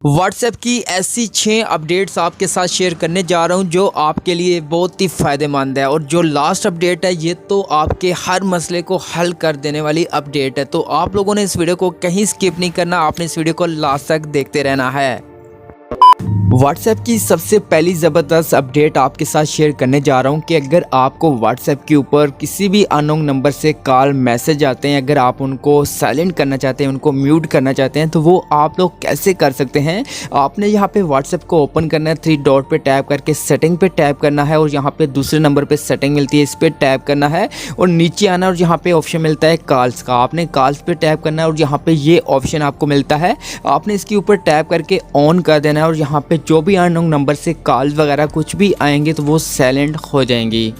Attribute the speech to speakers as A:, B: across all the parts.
A: WhatsApp की ऐसी 6 updates आपके साथ शेयर करने जा रहा हूं जो आपके लिए बहुत ही फ़ायदेमंद है। और जो लास्ट अपडेट है ये तो आपके हर मसले को हल कर देने वाली अपडेट है। तो आप लोगों ने इस वीडियो को कहीं स्किप नहीं करना, आपने इस वीडियो को लास्ट तक देखते रहना है। व्हाट्सएप की सबसे पहली ज़बरदस्त अपडेट आपके साथ शेयर करने जा रहा हूं कि अगर आपको व्हाट्सएप के ऊपर किसी भी अननोन नंबर से कॉल मैसेज आते हैं, अगर आप उनको साइलेंट करना चाहते हैं, उनको म्यूट करना चाहते हैं, तो वो आप लोग कैसे कर सकते हैं। आपने यहां पे व्हाट्सएप को ओपन करना है, 3 डॉट पे टैप करके सेटिंग पे टैप करना है और यहाँ पे दूसरे नंबर पे सेटिंग मिलती है, इस पर टैप करना है और नीचे आना और यहाँ पे ऑप्शन मिलता है कॉल्स का, आपने कॉल्स पे टैप करना है और यहाँ पे ये ऑप्शन आपको मिलता है, आपने इसके ऊपर टैप करके ऑन कर देना है और यहाँ पे जो भी अननोन नंबर से कॉल वगैरह कुछ भी आएंगे तो वो साइलेंट हो जाएंगी।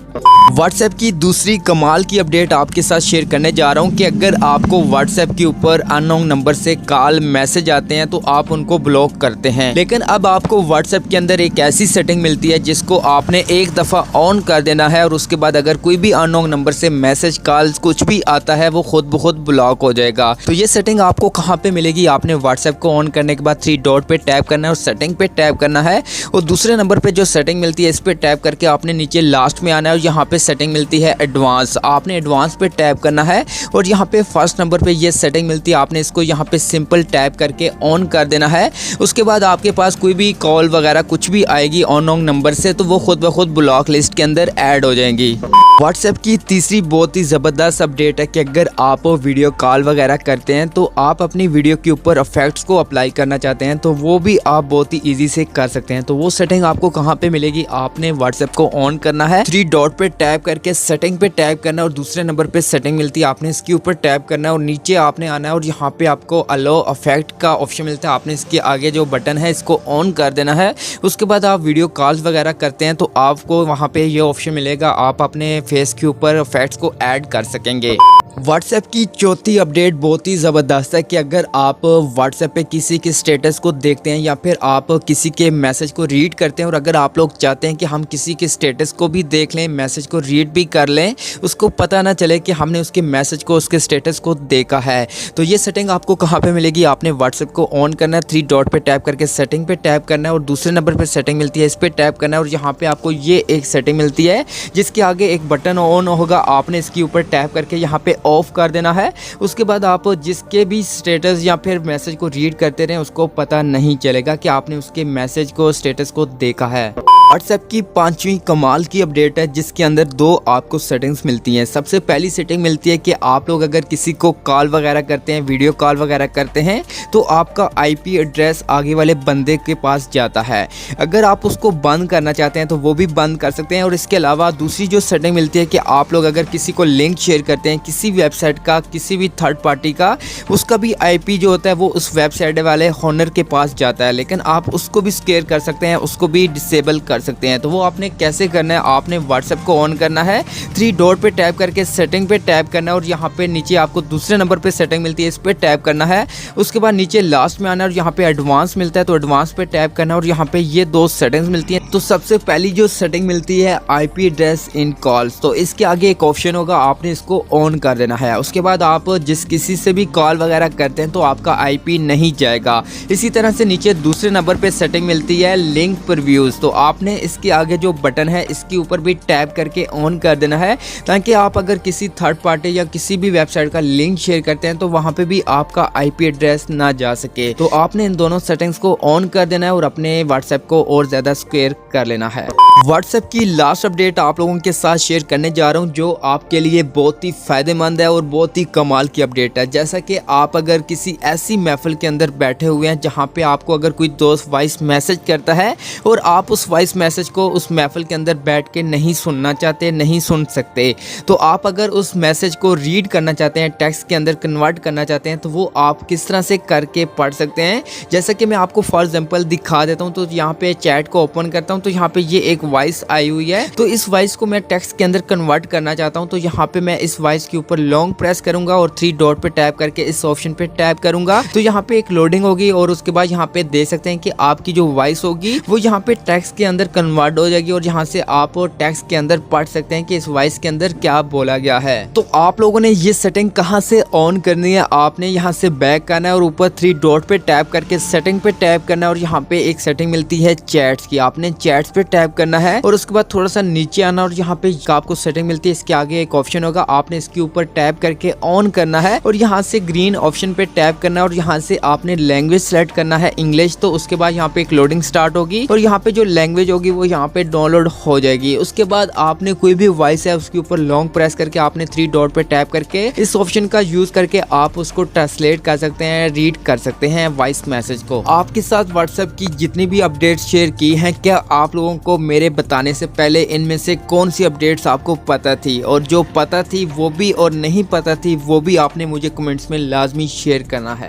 A: व्हाट्सएप की दूसरी कमाल की अपडेट आपके साथ शेयर करने जा रहा हूं कि अगर आपको व्हाट्सएप के ऊपर अननोन नंबर से कॉल मैसेज आते हैं तो आप उनको ब्लॉक करते हैं, लेकिन अब आपको व्हाट्सएप के अंदर एक ऐसी सेटिंग मिलती है जिसको आपने एक दफ़ा ऑन कर देना है और उसके बाद अगर कोई भी अननोन नंबर से मैसेज कॉल्स कुछ भी आता है वो खुद ब खुद ब्लॉक हो जाएगा। तो ये सेटिंग आपको कहाँ पे मिलेगी, आपने व्हाट्सएप को ऑन करने के बाद 3 डॉट पे टैप करना है और सेटिंग पे टैप करना है और दूसरे नंबर पे जो सेटिंग मिलती है इस पे टैप करके आपने नीचे लास्ट में आना है और यहाँ पे सेटिंग मिलती है एडवांस, आपने एडवांस पे टैप करना है और यहाँ पे फर्स्ट नंबर पे ये सेटिंग मिलती है, आपने इसको यहाँ पे सिंपल टैप करके ऑन कर देना है। उसके बाद आपके पास कोई भी कॉल वगैरह कुछ भी आएगी अननोन नंबर से तो वो खुद ब खुद ब्लॉक लिस्ट के अंदर ऐड हो जाएंगी। व्हाट्सएप की तीसरी बहुत ही ज़बरदस्त अपडेट है कि अगर आप वीडियो कॉल वगैरह करते हैं तो आप अपनी वीडियो के ऊपर इफेक्ट्स को अप्लाई करना चाहते हैं तो वो भी आप बहुत ही ईजी से कर सकते हैं। तो वो सेटिंग आपको कहाँ पे मिलेगी, आपने व्हाट्सएप को ऑन करना है, 3 डॉट पे टैप करके सेटिंग पे टैप करना है और दूसरे नंबर पे सेटिंग मिलती है, आपने इसके ऊपर टैप करना है और नीचे आपने आना है और यहाँ पे आपको अलो इफेक्ट का ऑप्शन मिलता है, आपने इसके आगे जो बटन है इसको ऑन कर देना है। उसके बाद आप वीडियो कॉल्स वगैरह करते हैं तो आपको वहाँ पे ये ऑप्शन मिलेगा, आप अपने फेस के ऊपर इफेक्ट्स को ऐड कर सकेंगे। व्हाट्सएप की चौथी अपडेट बहुत ही ज़बरदस्त है कि अगर आप व्हाट्सएप पे किसी के स्टेटस को देखते हैं या फिर आप किसी के मैसेज को रीड करते हैं और अगर आप लोग चाहते हैं कि हम किसी के स्टेटस को भी देख लें, मैसेज को रीड भी कर लें, उसको पता ना चले कि हमने उसके मैसेज को, उसके स्टेटस को देखा है, तो ये सेटिंग आपको कहाँ पे मिलेगी, आपने व्हाट्सएप को ऑन करना है, 3 डॉट पे टैप करके सेटिंग पे टैप करना है और दूसरे नंबर पर सेटिंग मिलती है, इस पर टैप करना है और यहाँ पर आपको ये एक सेटिंग मिलती है जिसके आगे एक बटन ऑन होगा, आपने इसके ऊपर टैप करके यहाँ पे ऑफ कर देना है। उसके बाद आप जिसके भी स्टेटस या फिर मैसेज को रीड करते रहें उसको पता नहीं चलेगा कि आपने उसके मैसेज को, स्टेटस को देखा है। व्हाट्सएप की 5वीं कमाल की अपडेट है जिसके अंदर 2 आपको सेटिंग्स मिलती हैं। सबसे पहली सेटिंग मिलती है कि आप लोग अगर किसी को कॉल वगैरह करते हैं, वीडियो कॉल वगैरह करते हैं तो आपका आईपी एड्रेस आगे वाले बंदे के पास जाता है, अगर आप उसको बंद करना चाहते हैं तो वो भी बंद कर सकते हैं। और इसके अलावा दूसरी जो सेटिंग मिलती है कि आप लोग अगर किसी को लिंक शेयर करते हैं किसी वेबसाइट का, किसी भी थर्ड पार्टी का, उसका भी आईपी जो होता है वो उस वेबसाइट वाले होनर के पास जाता है, लेकिन आप उसको भी स्केयर कर सकते हैं, उसको भी डिसेबल कर सकते हैं। तो वो आपने कैसे करना है, आपने व्हाट्सएप को ऑन करना है, 3 डॉट पे टैप करके सेटिंग पे टैप करना है और यहाँ पे नीचे आपको दूसरे नंबर पे सेटिंग मिलती है, इस पे टैप करना है। उसके बाद नीचे लास्ट में आना और यहाँ पे एडवांस मिलता है तो एडवांस पे टैप करना है और यहाँ पे ये 2 सेटिंग्स मिलती हैं। तो सबसे पहली जो सेटिंग मिलती है आईपी एड्रेस इन कॉल्स, तो इसके आगे एक ऑप्शन होगा, आपने इसको ऑन कर देना है। उसके बाद आप जिस किसी से भी कॉल वगैरह करते हैं तो आपका आईपी नहीं जाएगा। इसी तरह से नीचे दूसरे नंबर पे सेटिंग मिलती है लिंक प्रीव्यूज, तो आपने इसके आगे जो बटन है इसके ऊपर भी टैप करके ऑन कर देना है ताकि आप अगर किसी थर्ड पार्टी या किसी भी वेबसाइट का लिंक शेयर करते हैं तो वहां पे भी आपका आईपी एड्रेस ना जा सके। तो आपने इन दोनों सेटिंग्स को ऑन कर देना है और अपने व्हाट्सएप को और ज्यादा स्क्वेयर कर लेना है। व्हाट्सएप की लास्ट अपडेट आप लोगों के साथ शेयर करने जा रहा हूं जो आपके लिए बहुत ही फायदेमंद है और बहुत ही कमाल की अपडेट है। जैसा कि आप अगर किसी ऐसी महफिल के अंदर बैठे हुए हैं जहां पे आपको अगर कोई दोस्त वॉइस मैसेज करता है और आप उस वॉइस मैसेज को उस महफिल के अंदर बैठ के नहीं सुनना चाहते, नहीं सुन सकते, तो आप अगर उस मैसेज को रीड करना चाहते हैं, टेक्स्ट के अंदर कन्वर्ट करना चाहते हैं, तो वो आप किस तरह से करके पढ़ सकते हैं। जैसा कि मैं आपको फॉर एग्जांपल दिखा देता हूं, तो यहाँ पे चैट को ओपन करता हूं तो यहाँ पे ये एक वॉइस आई हुई है, तो इस वॉइस को मैं टेक्स्ट के अंदर कन्वर्ट करना चाहता हूं तो यहाँ पे मैं इस वॉइस के ऊपर लॉन्ग प्रेस करूंगा और 3 डॉट पे टैप करके इस ऑप्शन पे टैप करूंगा तो यहाँ पे एक लोडिंग होगी और उसके बाद यहाँ पे देख सकते हैं कि आपकी जो वॉइस होगी वो यहाँ पे टेक्स्ट के अंदर कन्वर्ट हो जाएगी और यहाँ से आप टेक्स्ट के अंदर पढ़ सकते हैं कि इस वॉइस के अंदर क्या बोला गया है। तो आप लोगों ने ये सेटिंग कहाँ से ऑन करनी है, आपने यहाँ से बैक करना है और ऊपर 3 डॉट पे टैप करके सेटिंग पे टैप करना है और यहाँ पे एक सेटिंग मिलती है चैट्स की, आपने चैट्स पे टैप करना है और उसके बाद थोड़ा सा नीचे आना और यहाँ पे आपको सेटिंग मिलती है, इसके आगे एक ऑप्शन होगा, आपने इसके ऊपर टैप करके ऑन करना है और यहाँ से ग्रीन ऑप्शन पे टैप करना है और यहाँ से आपने लैंग्वेज सेलेक्ट करना है इंग्लिश। तो उसके बाद यहाँ पे एक लोडिंग स्टार्ट होगी और यहाँ पे जो लैंग्वेज होगी वो यहाँ पे डाउनलोड हो जाएगी। उसके बाद आपने कोई भी वॉइस है उसके ऊपर लॉन्ग प्रेस करके आपने 3 डॉट पे टैप करके इस ऑप्शन का यूज करके आप उसको ट्रांसलेट कर सकते हैं, रीड कर सकते हैं वॉइस मैसेज को। आपके साथ व्हाट्सएप की जितनी भी अपडेट्स शेयर की हैं, क्या आप लोगों को मेरे बताने से पहले इनमें से कौन सी अपडेट्स आपको पता थी, और जो पता थी वो भी और नहीं पता थी वो भी आपने मुझे कमेंट्स में लाजमी शेयर करना है।